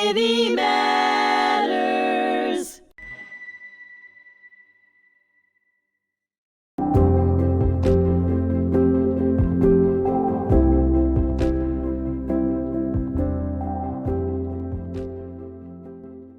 Society Matters.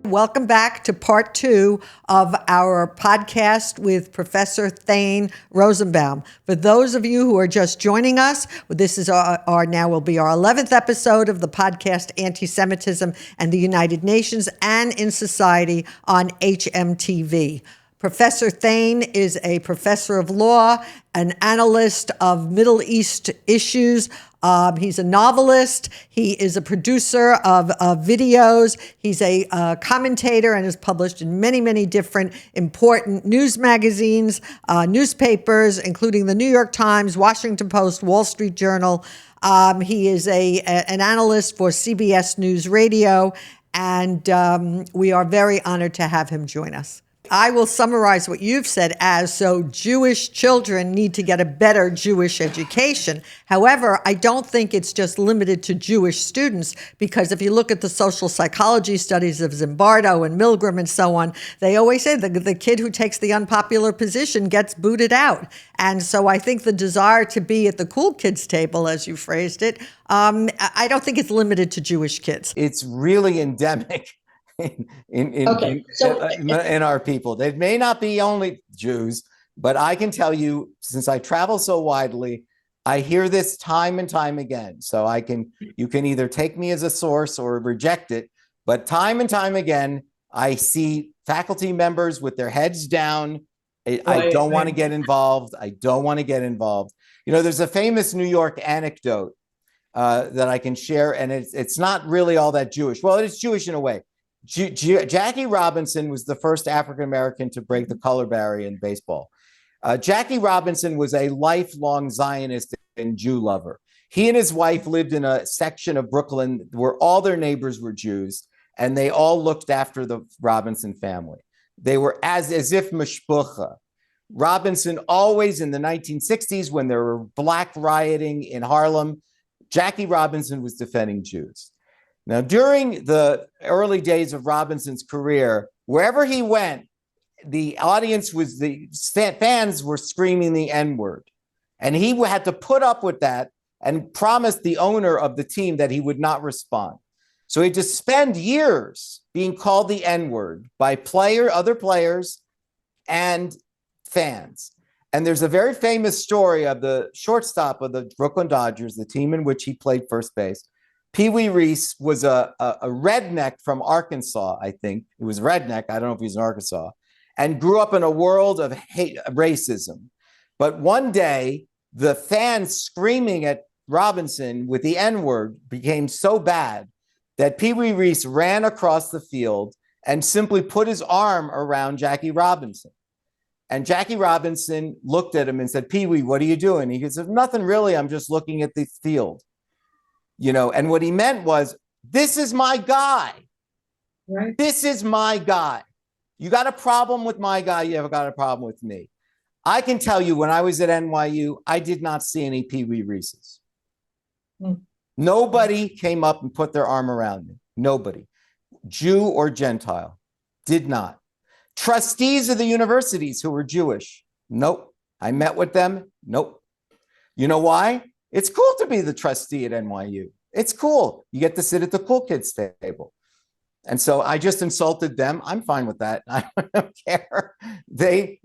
Welcome back to part 2 of our podcast with Professor Thane Rosenbaum. For those of you who are just joining us, this is our now will be our 11th episode of the podcast Antisemitism and the United Nations and in Society on hmTV. Professor Thane is a professor of law, an analyst of Middle East issues. He's a novelist. He is a producer of videos. He's a commentator and has published in many, many different important news magazines, newspapers, including the New York Times, Washington Post, Wall Street Journal. He is an analyst for CBS News Radio, and we are very honored to have him join us. I will summarize what you've said as, so Jewish children need to get a better Jewish education. However, I don't think it's just limited to Jewish students, because if you look at the social psychology studies of Zimbardo and Milgram and so on, they always say the kid who takes the unpopular position gets booted out. And so I think the desire to be at the cool kids table, as you phrased it, I don't think it's limited to Jewish kids. It's really endemic. In our people. They may not be only Jews, but I can tell you, since I travel so widely, I hear this time and time again. So you can either take me as a source or reject it, but time and time again, I see faculty members with their heads down. I don't want to get involved. I don't want to get involved. You know, there's a famous New York anecdote that I can share, and it's not really all that Jewish. Well, it is Jewish in a way. Jackie Robinson was the first African-American to break the color barrier in baseball. Jackie Robinson was a lifelong Zionist and Jew lover. He and his wife lived in a section of Brooklyn where all their neighbors were Jews, and they all looked after the Robinson family. They were as if mishpucha. Robinson always, in the 1960s, when there were black rioting in Harlem, Jackie Robinson was defending Jews. Now, during the early days of Robinson's career, wherever he went, the fans were screaming the N-word. And he had to put up with that and promised the owner of the team that he would not respond. So he had to spend years being called the N-word by other players and fans. And there's a very famous story of the shortstop of the Brooklyn Dodgers, the team in which he played first base. Pee Wee Reese was a redneck from Arkansas, I think. He was a redneck. I don't know if he's in Arkansas, and grew up in a world of racism. But one day, the fans screaming at Robinson with the N-word became so bad that Pee Wee Reese ran across the field and simply put his arm around Jackie Robinson. And Jackie Robinson looked at him and said, "Pee Wee, what are you doing?" He said, "Nothing really. I'm just looking at the field." You know, and what he meant was, this is my guy. Right. This is my guy. You got a problem with my guy, you have got a problem with me. I can tell you, when I was at NYU, I did not see any Pee Wee Reeses. Nobody came up and put their arm around me. Nobody. Jew or Gentile. Did not. Trustees of the universities who were Jewish. Nope. I met with them. Nope. You know why? It's cool to be the trustee at NYU. It's cool. You get to sit at the cool kids table. And so I just insulted them. I'm fine with that. I don't care. They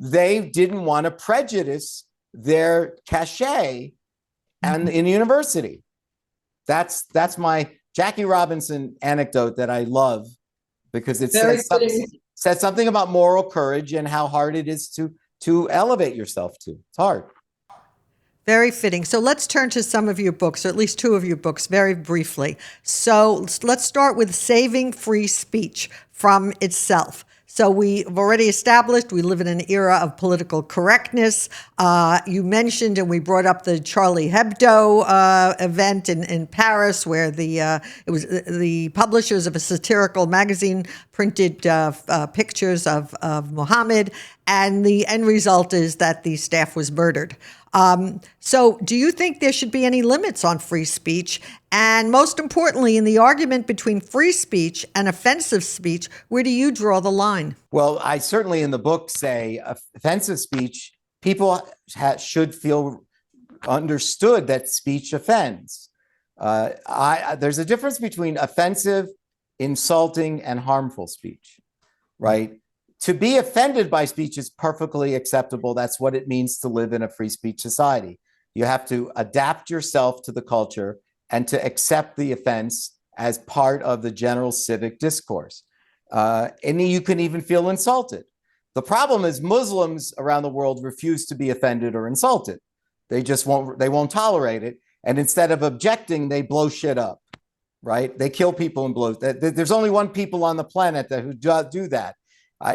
didn't want to prejudice their cachet and in university. That's my Jackie Robinson anecdote that I love, because it says something about moral courage and how hard it is to elevate yourself to. It's hard. Very fitting. So let's turn to some of your books, or at least two of your books, very briefly. So let's start with Saving Free Speech from Itself. So we've already established we live in an era of political correctness. You mentioned, and we brought up the Charlie Hebdo event in Paris, where it was the publishers of a satirical magazine printed pictures of Muhammad, and the end result is that the staff was murdered. So do you think there should be any limits on free speech? And most importantly, in the argument between free speech and offensive speech, where do you draw the line? Well, I certainly in the book say offensive speech, people should feel understood that speech offends. There's a difference between offensive, insulting, and harmful speech, right? To be offended by speech is perfectly acceptable. That's what it means to live in a free speech society. You have to adapt yourself to the culture and to accept the offense as part of the general civic discourse. And you can even feel insulted. The problem is Muslims around the world refuse to be offended or insulted. They won't tolerate it. And instead of objecting, they blow shit up, right? They kill people and blow. There's only one people on the planet who do that.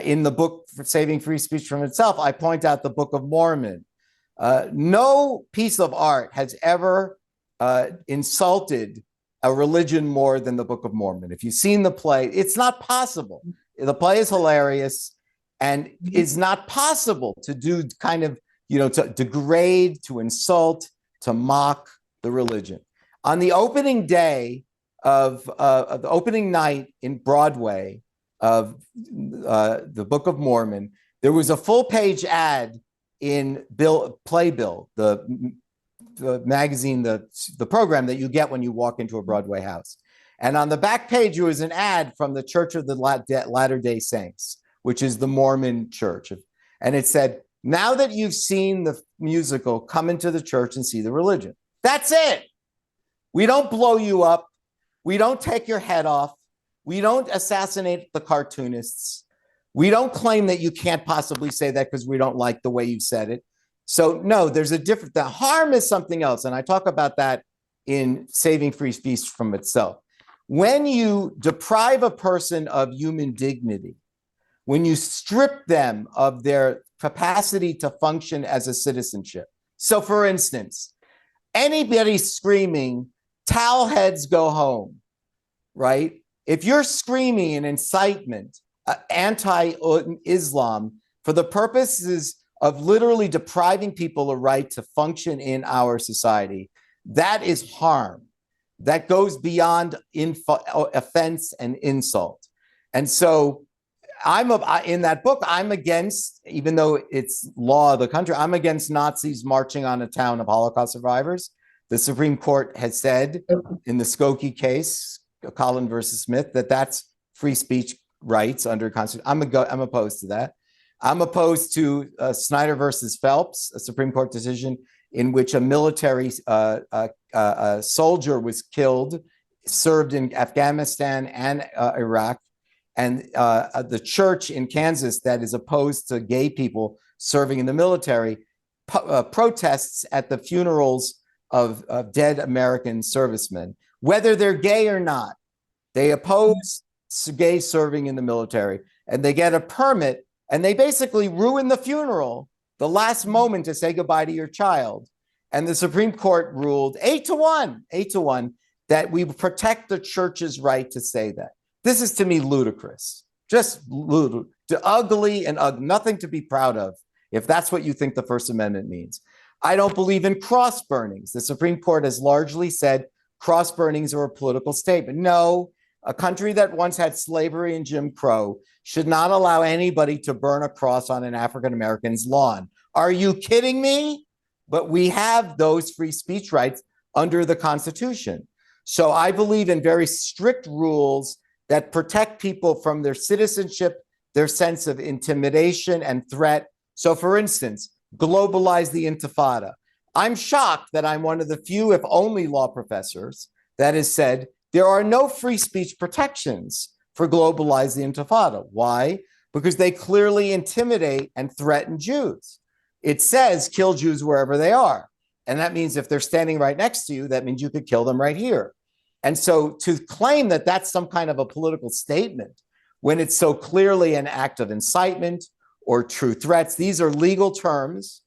In the book, for Saving Free Speech from Itself, I point out the Book of Mormon. No piece of art has ever insulted a religion more than the Book of Mormon. If you've seen the play, it's not possible. The play is hilarious, and it's not possible to do kind of, to degrade, to insult, to mock the religion. On the opening day of the opening night in Broadway of the Book of Mormon, there was a full-page ad in Playbill, the magazine, the program that you get when you walk into a Broadway house. And on the back page, there was an ad from the Church of the Latter-day Saints, which is the Mormon church. And it said, now that you've seen the musical, come into the church and see the religion. That's it. We don't blow you up. We don't take your head off. We don't assassinate the cartoonists. We don't claim that you can't possibly say that because we don't like the way you said it. So no, there's a difference. The harm is something else. And I talk about that in Saving Free Speech from Itself. When you deprive a person of human dignity, when you strip them of their capacity to function as a citizenship. So for instance, anybody screaming, towel heads go home, right? If you're screaming an incitement, anti-Islam, for the purposes of literally depriving people a right to function in our society, that is harm. That goes beyond offense and insult. And so in that book, I'm against, even though it's law of the country, I'm against Nazis marching on a town of Holocaust survivors. The Supreme Court has said in the Skokie case, Collin versus Smith, that that's free speech rights under Constitution. I'm opposed to that. I'm opposed to Snyder versus Phelps, a Supreme Court decision in which a military soldier was killed, served in Afghanistan and Iraq. And the church in Kansas that is opposed to gay people serving in the military protests at the funerals of dead American servicemen, whether they're gay or not. They oppose gay serving in the military, and they get a permit, and they basically ruin the funeral, the last moment to say goodbye to your child. And the Supreme Court ruled 8-1, that we protect the church's right to say that. This is to me ludicrous, just ugly and nothing to be proud of, if that's what you think the First Amendment means. I don't believe in cross burnings. The Supreme Court has largely said cross burnings are a political statement. No, a country that once had slavery and Jim Crow should not allow anybody to burn a cross on an African American's lawn. Are you kidding me? But we have those free speech rights under the Constitution. So I believe in very strict rules that protect people from their citizenship, their sense of intimidation and threat. So for instance, globalize the Intifada. I'm shocked that I'm one of the few, if only, law professors that has said there are no free speech protections for globalize the Intifada. Why? Because they clearly intimidate and threaten Jews. It says kill Jews wherever they are. And that means if they're standing right next to you, that means you could kill them right here. And so to claim that that's some kind of a political statement when it's so clearly an act of incitement or true threats, these are legal terms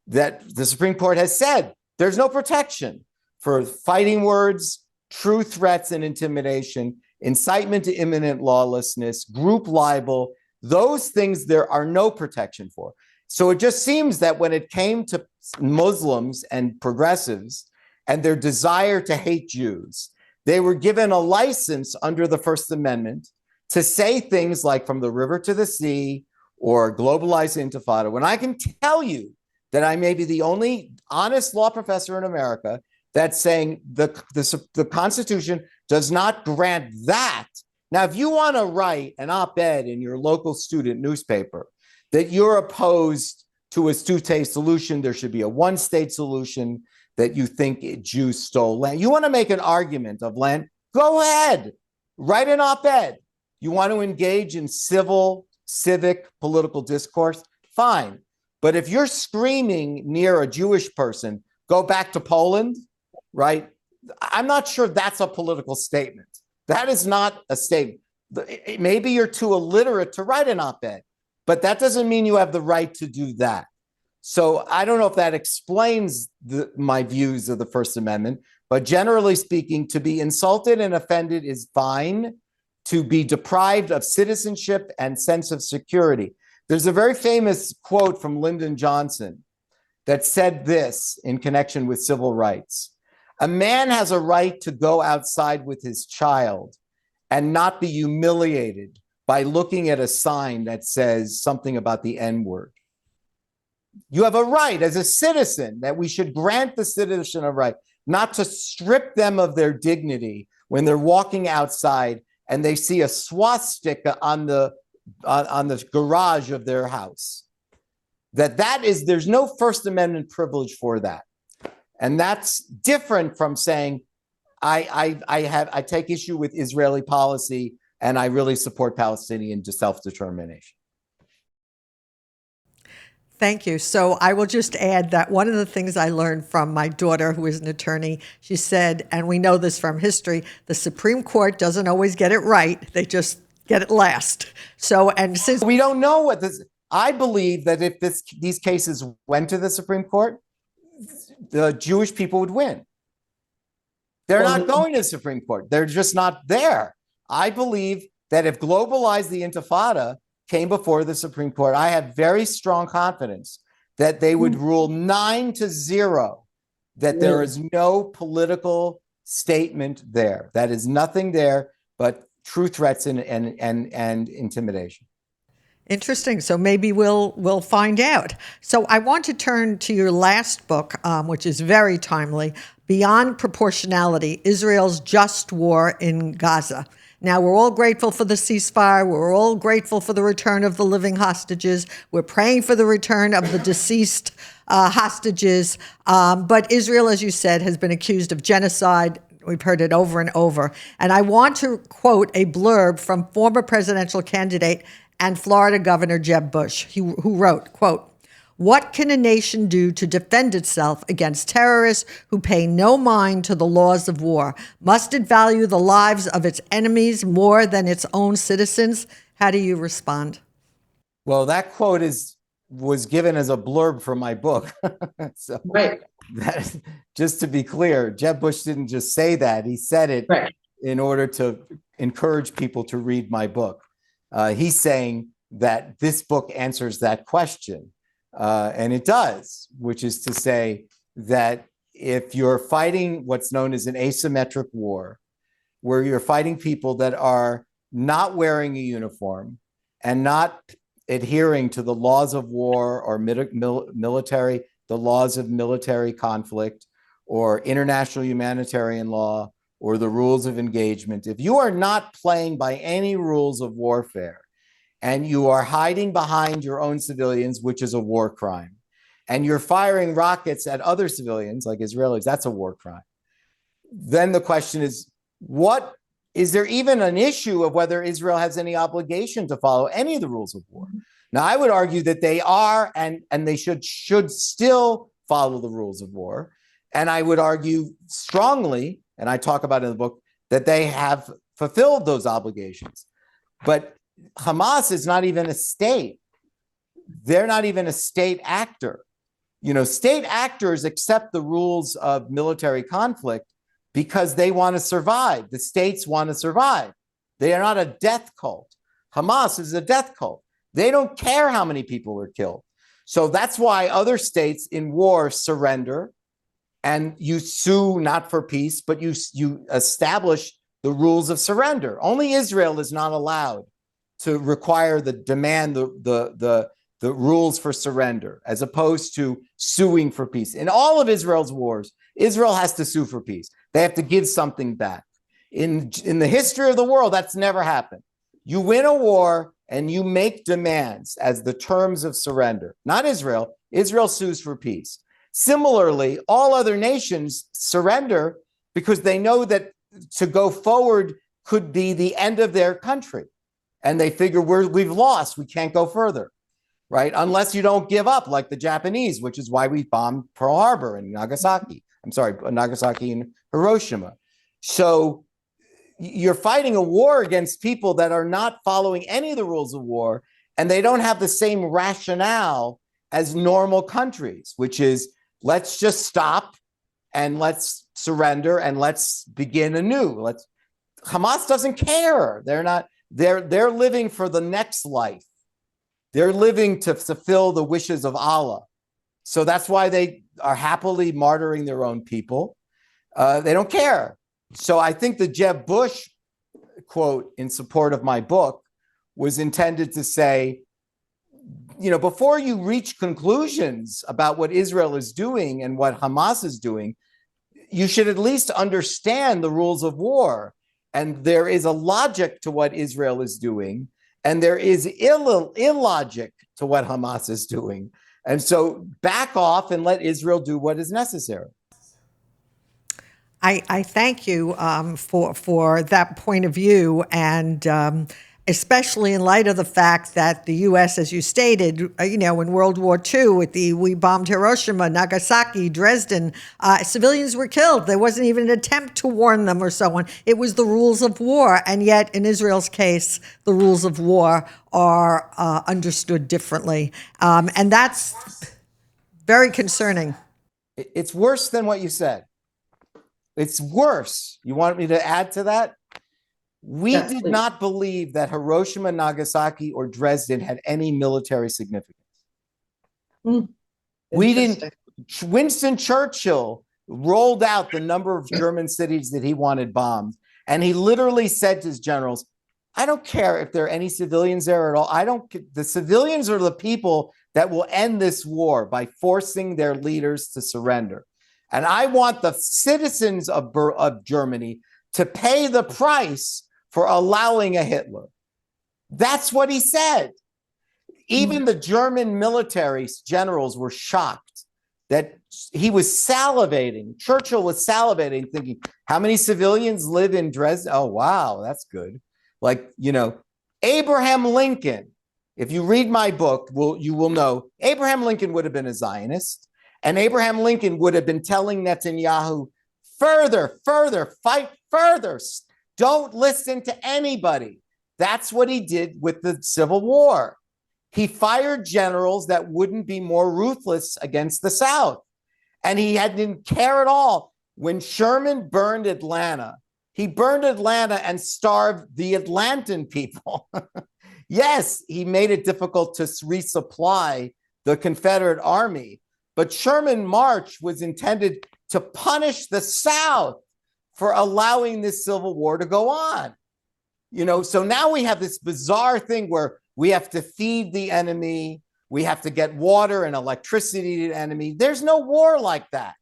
that the Supreme Court has said there's no protection for fighting words, true threats and intimidation, incitement to imminent lawlessness, group libel. Those things there are no protection for. So it just seems that when it came to Muslims and progressives and their desire to hate Jews, They were given a license under the First Amendment to say things like from the river to the sea or globalized intifada, when I can tell you that I may be the only honest law professor in America that's saying the Constitution does not grant that. Now, if you want to write an op-ed in your local student newspaper that you're opposed to a two-state solution, there should be a one-state solution, that you think Jews stole land, you want to make an argument of land, go ahead, write an op-ed. You want to engage in civil, civic, political discourse, fine. But if you're screaming near a Jewish person, go back to Poland, right? I'm not sure that's a political statement. That is not a statement. Maybe you're too illiterate to write an op-ed, but that doesn't mean you have the right to do that. So I don't know if that explains my views of the First Amendment, but generally speaking, to be insulted and offended is fine. To be deprived of citizenship and sense of security. There's a very famous quote from Lyndon Johnson that said this in connection with civil rights. A man has a right to go outside with his child and not be humiliated by looking at a sign that says something about the N-word. You have a right as a citizen that we should grant the citizen a right not to strip them of their dignity when they're walking outside and they see a swastika on the garage of their house. There's no First Amendment privilege for that. And that's different from saying, I take issue with Israeli policy and I really support Palestinian self-determination. Thank you. So I will just add that one of the things I learned from my daughter, who is an attorney, she said, and we know this from history, the Supreme Court doesn't always get it right. They just get it last. So, and since we don't know what this, I believe that if these cases went to the Supreme Court, the Jewish people would win. They're not going to the Supreme Court. They're just not there. I believe that if globalized the Intifada came before the Supreme Court, I have very strong confidence that they would rule 9-0, that there is no political statement there. That is nothing there but true threats and intimidation. Interesting. So maybe we'll find out. So I want to turn to your last book, which is very timely, Beyond Proportionality, Israel's Just War in Gaza. Now, we're all grateful for the ceasefire. We're all grateful for the return of the living hostages. We're praying for the return of the deceased hostages. But Israel, as you said, has been accused of genocide. We've heard it over and over. And I want to quote a blurb from former presidential candidate and Florida Governor Jeb Bush, who wrote, quote, "What can a nation do to defend itself against terrorists who pay no mind to the laws of war? Must it value the lives of its enemies more than its own citizens?" How do you respond? Well, that quote was given as a blurb from my book. So right. Just to be clear, Jeb Bush didn't just say that. He said it in order to encourage people to read my book. He's saying that this book answers that question. And it does, which is to say that if you're fighting what's known as an asymmetric war, where you're fighting people that are not wearing a uniform and not adhering to the laws of war or the laws of military conflict or international humanitarian law or the rules of engagement, if you are not playing by any rules of warfare, and you are hiding behind your own civilians, which is a war crime, and you're firing rockets at other civilians, like Israelis, that's a war crime. Then the question is, is there even an issue of whether Israel has any obligation to follow any of the rules of war? Now, I would argue that they are, and they should still follow the rules of war. And I would argue strongly, and I talk about it in the book, that they have fulfilled those obligations. But Hamas is not even a state. They're not even a state actor. You know, state actors accept the rules of military conflict because they want to survive. The states want to survive. They are not a death cult. Hamas is a death cult. They don't care how many people are killed. So that's why other states in war surrender. and you sue not for peace, but you establish the rules of surrender. Only Israel is not allowed to require the rules for surrender, as opposed to suing for peace. In all of Israel's wars, Israel has to sue for peace. They have to give something back. In the history of the world, that's never happened. You win a war and you make demands as the terms of surrender. Not Israel. Israel sues for peace. Similarly, all other nations surrender because they know that to go forward could be the end of their country. And they figure we've lost, we can't go further, right? Unless you don't give up like the Japanese, which is why we bombed Pearl Harbor and Nagasaki. Nagasaki and Hiroshima. So you're fighting a war against people that are not following any of the rules of war, and they don't have the same rationale as normal countries, which is let's just stop and let's surrender and let's begin anew. Hamas doesn't care. They're living for the next life. They're living to fulfill the wishes of Allah. So that's why they are happily martyring their own people. They don't care. So I think the Jeb Bush quote in support of my book was intended to say, before you reach conclusions about what Israel is doing and what Hamas is doing, you should at least understand the rules of war. And there is a logic to what Israel is doing, and there is illogic to what Hamas is doing. And so back off and let Israel do what is necessary. I thank you for that point of view, and especially in light of the fact that the U.S., as you stated, in World War II, we bombed Hiroshima, Nagasaki, Dresden, civilians were killed. There wasn't even an attempt to warn them or so on. It was the rules of war, and yet in Israel's case, the rules of war are understood differently, and that's very concerning. It's worse than what you said. It's worse. You want me to add to that? We did not believe that Hiroshima, Nagasaki, or Dresden had any military significance. We didn't. Winston Churchill rolled out the number of German cities that he wanted bombed. And he literally said to his generals, I don't care if there are any civilians there at all. The civilians are the people that will end this war by forcing their leaders to surrender. And I want the citizens of Germany to pay the price for allowing a Hitler. That's what he said. Even the German military generals were shocked that he was salivating. Churchill was salivating, thinking, how many civilians live in Dresden? Oh, wow, that's good. Abraham Lincoln, if you read my book, you will know Abraham Lincoln would have been a Zionist. And Abraham Lincoln would have been telling Netanyahu, further, fight further. Don't listen to anybody. That's what he did with the Civil War. He fired generals that wouldn't be more ruthless against the South. And he didn't care at all. When Sherman burned Atlanta, he burned Atlanta and starved the Atlantan people. Yes, he made it difficult to resupply the Confederate army. But Sherman March was intended to punish the South for allowing this Civil War to go on. So now we have this bizarre thing where we have to feed the enemy. We have to get water and electricity to the enemy. There's no war like that.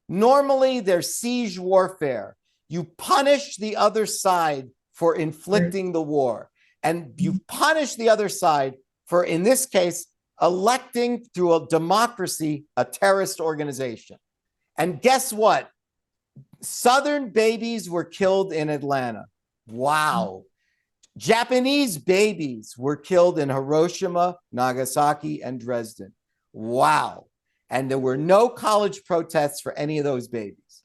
Normally, there's siege warfare. You punish the other side for inflicting the war. And you punish the other side for, in this case, electing through a democracy a terrorist organization. And guess what? Southern babies were killed in Atlanta. Wow. Japanese babies were killed in Hiroshima, Nagasaki, and Dresden. Wow. And there were no college protests for any of those babies.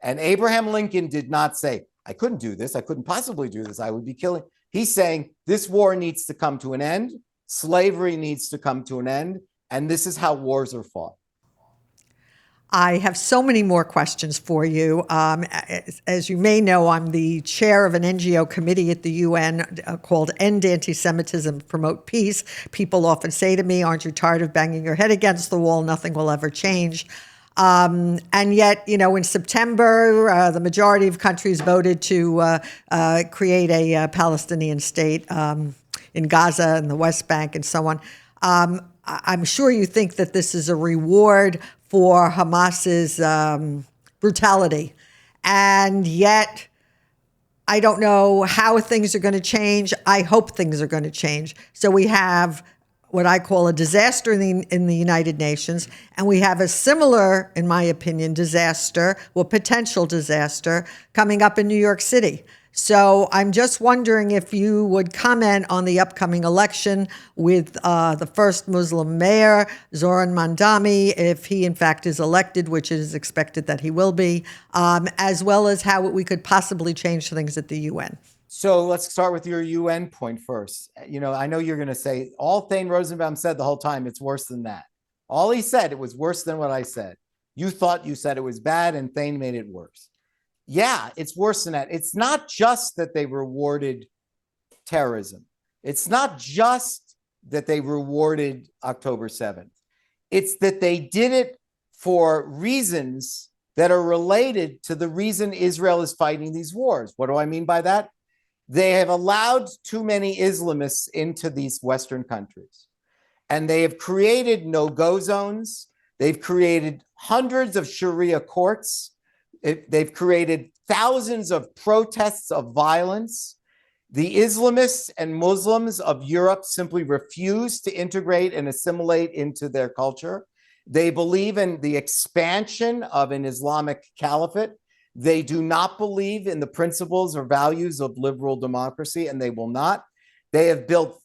And Abraham Lincoln did not say, I couldn't do this. I couldn't possibly do this. I would be killing. He's saying this war needs to come to an end. Slavery needs to come to an end. And this is how wars are fought. I have so many more questions for you. As you may know, I'm the chair of an NGO committee at the UN called End Antisemitism, Promote Peace. People often say to me, aren't you tired of banging your head against the wall? Nothing will ever change. And yet, in September, the majority of countries voted to create a Palestinian state in Gaza and the West Bank and so on. I'm sure you think that this is a reward for Hamas's brutality. And yet, I don't know how things are going to change. I hope things are going to change. So we have what I call a disaster in the United Nations, and we have a similar, in my opinion, disaster, or potential disaster, coming up in New York City. So I'm just wondering if you would comment on the upcoming election with the first Muslim mayor, Zoran Mandami, if he in fact is elected, which is expected that he will be, as well as how we could possibly change things at the UN. So let's start with your UN point first. I know you're going to say all Thane Rosenbaum said the whole time, it's worse than that. All he said, it was worse than what I said. You thought you said it was bad and Thane made it worse. Yeah, it's worse than that. It's not just that they rewarded terrorism. It's not just that they rewarded October 7th. It's that they did it for reasons that are related to the reason Israel is fighting these wars. What do I mean by that? They have allowed too many Islamists into these Western countries, and they have created no-go zones. They've created hundreds of Sharia courts. They've created thousands of protests of violence. The Islamists and Muslims of Europe simply refuse to integrate and assimilate into their culture. They believe in the expansion of an Islamic caliphate. They do not believe in the principles or values of liberal democracy, and they will not. They have built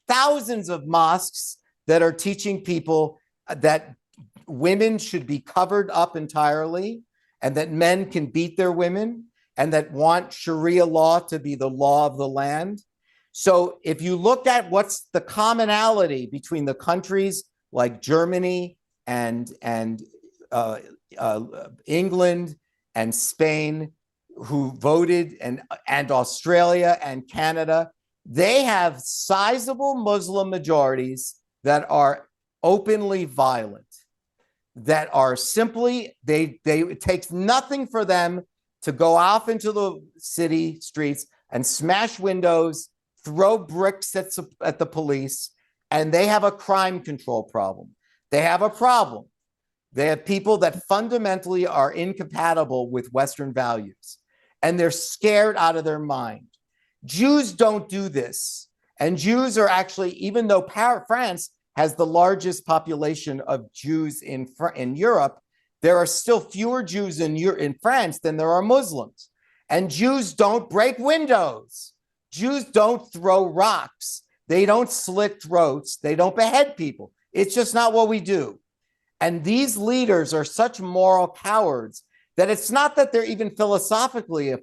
thousands of mosques that are teaching people that women should be covered up entirely and that men can beat their women, and that want Sharia law to be the law of the land. So if you look at what's the commonality between the countries like Germany and England and Spain, who voted, and Australia and Canada, they have sizable Muslim majorities that are openly violent, that are simply, it takes nothing for them to go off into the city streets and smash windows, throw bricks at the police, and they have a crime control problem. They have a problem. They have people that fundamentally are incompatible with Western values, and they're scared out of their mind. Jews don't do this. And Jews are actually, even though France has the largest population of Jews in Europe, there are still fewer Jews in France than there are Muslims. And Jews don't break windows. Jews don't throw rocks. They don't slit throats. They don't behead people. It's just not what we do. And these leaders are such moral cowards that it's not that they're even philosophically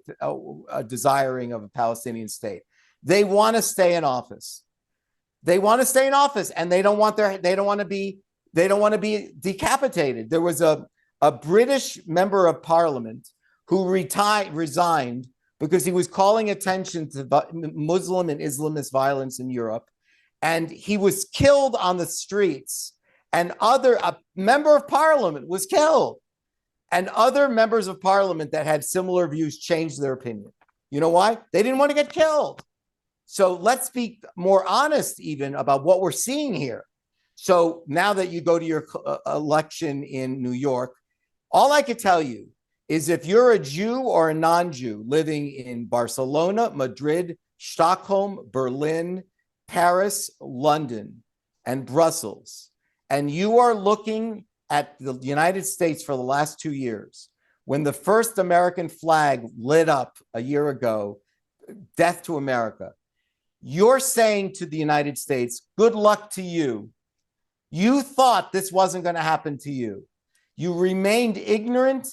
desiring of a Palestinian state. They want to stay in office. They want to stay in office, and they don't want to be decapitated. There was a British member of parliament who resigned because he was calling attention to Muslim and Islamist violence in Europe, and he was killed on the streets. And a member of parliament was killed, and other members of parliament that had similar views changed their opinion. You know why? They didn't want to get killed. So let's be more honest even about what we're seeing here. So now that you go to your election in New York, all I could tell you is if you're a Jew or a non-Jew living in Barcelona, Madrid, Stockholm, Berlin, Paris, London, and Brussels, and you are looking at the United States for the last 2 years, when the first American flag lit up a year ago, Death to America, you're saying to the United States, good luck to you. You thought this wasn't going to happen to you. You remained ignorant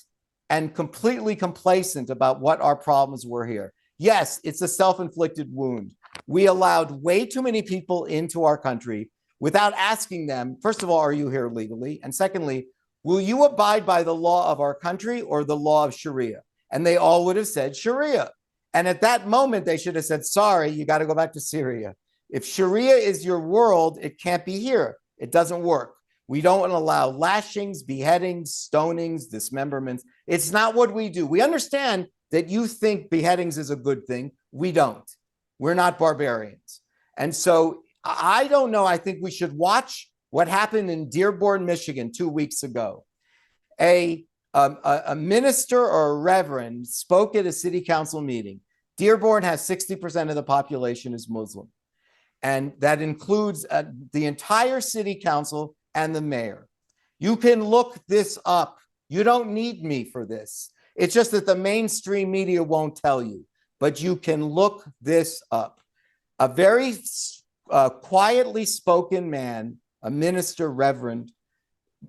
and completely complacent about what our problems were here. Yes, it's a self-inflicted wound. We allowed way too many people into our country without asking them, first of all, are you here legally? And secondly, will you abide by the law of our country or the law of Sharia? And they all would have said Sharia. And at that moment, they should have said, sorry, you got to go back to Syria. If Sharia is your world, it can't be here. It doesn't work. We don't allow lashings, beheadings, stonings, dismemberments. It's not what we do. We understand that you think beheadings is a good thing. We don't. We're not barbarians. And so I don't know. I think we should watch what happened in Dearborn, Michigan 2 weeks ago. A minister or a reverend spoke at a city council meeting. Dearborn has 60% of the population is Muslim. And that includes the entire city council and the mayor. You can look this up. You don't need me for this. It's just that the mainstream media won't tell you, but you can look this up. A very quietly spoken man, a minister, reverend,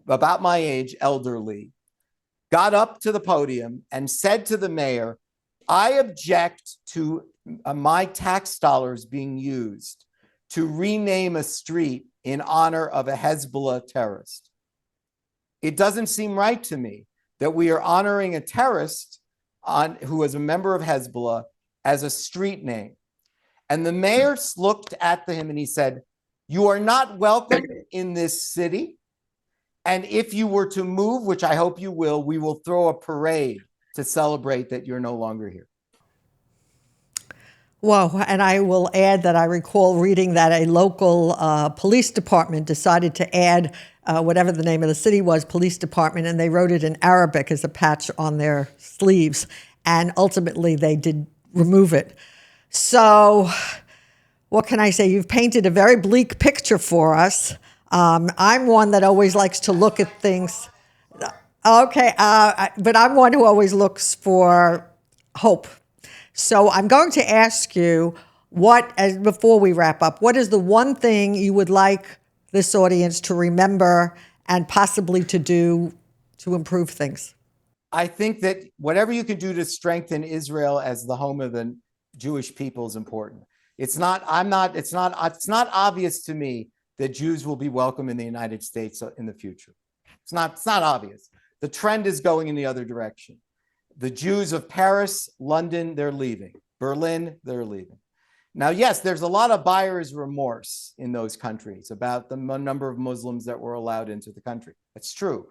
about my age, elderly, got up to the podium and said to the mayor, I object to my tax dollars being used to rename a street in honor of a Hezbollah terrorist. It doesn't seem right to me that we are honoring a terrorist who was a member of Hezbollah as a street name. And the mayor looked at him and he said, you are not welcome in this city. And if you were to move, which I hope you will, we will throw a parade to celebrate that you're no longer here. Well, and I will add that I recall reading that a local police department decided to add whatever the name of the city was, police department, and they wrote it in Arabic as a patch on their sleeves. And ultimately, they did remove it. So what can I say? You've painted a very bleak picture for us. I'm one that always likes to look at things. Okay, but I'm one who always looks for hope. So I'm going to ask you before we wrap up, what is the one thing you would like this audience to remember and possibly to do to improve things? I think that whatever you can do to strengthen Israel as the home of the Jewish people is important. It's not obvious to me that Jews will be welcome in the United States in the future. It's not obvious. The trend is going in the other direction. The Jews of Paris, London, they're leaving. Berlin, they're leaving. Now, yes, there's a lot of buyer's remorse in those countries about the number of Muslims that were allowed into the country. That's true.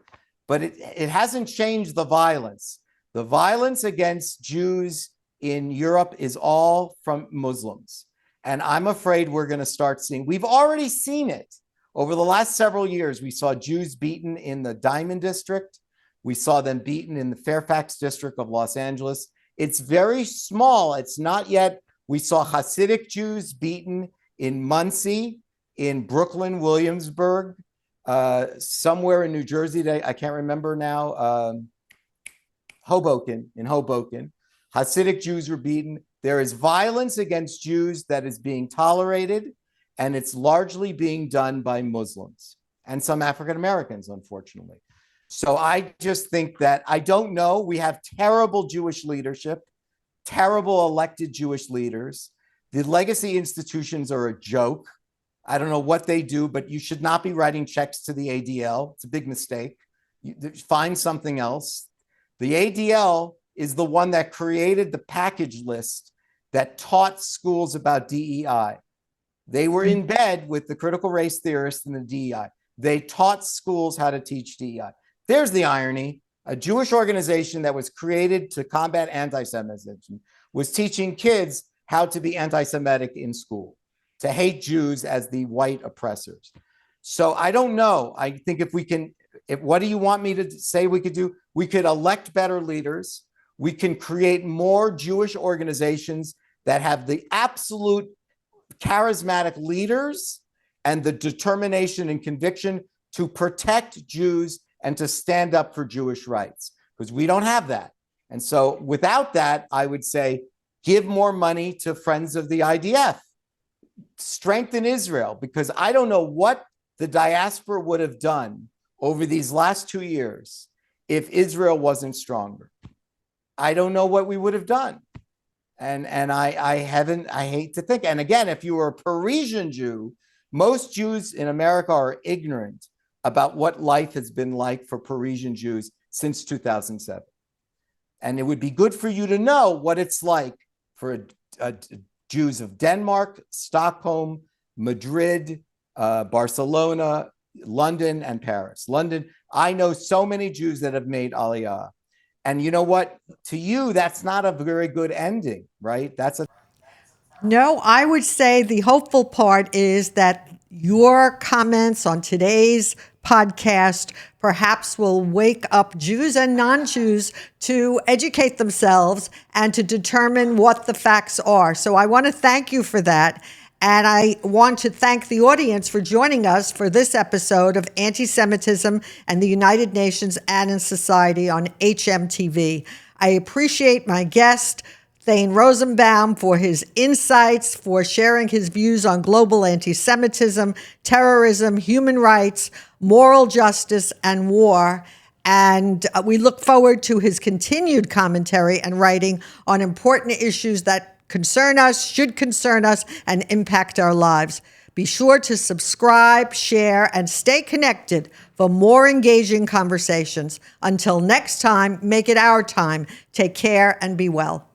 But it hasn't changed the violence. The violence against Jews in Europe is all from Muslims. And I'm afraid we're going to start seeing, we've already seen it. Over the last several years, we saw Jews beaten in the Diamond District. We saw them beaten in the Fairfax District of Los Angeles. It's very small. It's not yet. We saw Hasidic Jews beaten in Muncie, in Brooklyn, Williamsburg, somewhere in New Jersey. I can't remember now. Hoboken. Hasidic Jews were beaten. There is violence against Jews that is being tolerated, and it's largely being done by Muslims and some African Americans, unfortunately. So I just think that, I don't know, we have terrible Jewish leadership, terrible elected Jewish leaders. The legacy institutions are a joke. I don't know what they do, but you should not be writing checks to the ADL. It's a big mistake. Find something else. The ADL is the one that created the package list that taught schools about DEI. They were in bed with the critical race theorists and the DEI. They taught schools how to teach DEI. There's the irony. A Jewish organization that was created to combat anti-Semitism was teaching kids how to be anti-Semitic in school, to hate Jews as the white oppressors. So I don't know. I think what do you want me to say we could do? We could elect better leaders. We can create more Jewish organizations that have the absolute charismatic leaders and the determination and conviction to protect Jews and to stand up for Jewish rights, because we don't have that. And so without that, I would say, give more money to Friends of the IDF, strengthen Israel, because I don't know what the diaspora would have done over these last 2 years if Israel wasn't stronger. I don't know what we would have done. And I hate to think. And again, if you were a Parisian Jew, most Jews in America are ignorant about what life has been like for Parisian Jews since 2007. And it would be good for you to know what it's like for Jews of Denmark, Stockholm, Madrid, Barcelona, London and Paris. London, I know so many Jews that have made Aliyah. And you know what? To you, that's not a very good ending, right? No, I would say the hopeful part is that your comments on today's podcast perhaps will wake up Jews and non-Jews to educate themselves and to determine what the facts are. So I want to thank you for that. And I want to thank the audience for joining us for this episode of Antisemitism and the United Nations and in Society on hmTV. I appreciate my guest, Thane Rosenbaum, for his insights, for sharing his views on global anti-Semitism, terrorism, human rights, moral justice, and war. And we look forward to his continued commentary and writing on important issues that concern us, should concern us, and impact our lives. Be sure to subscribe, share, and stay connected for more engaging conversations. Until next time, make it our time. Take care and be well.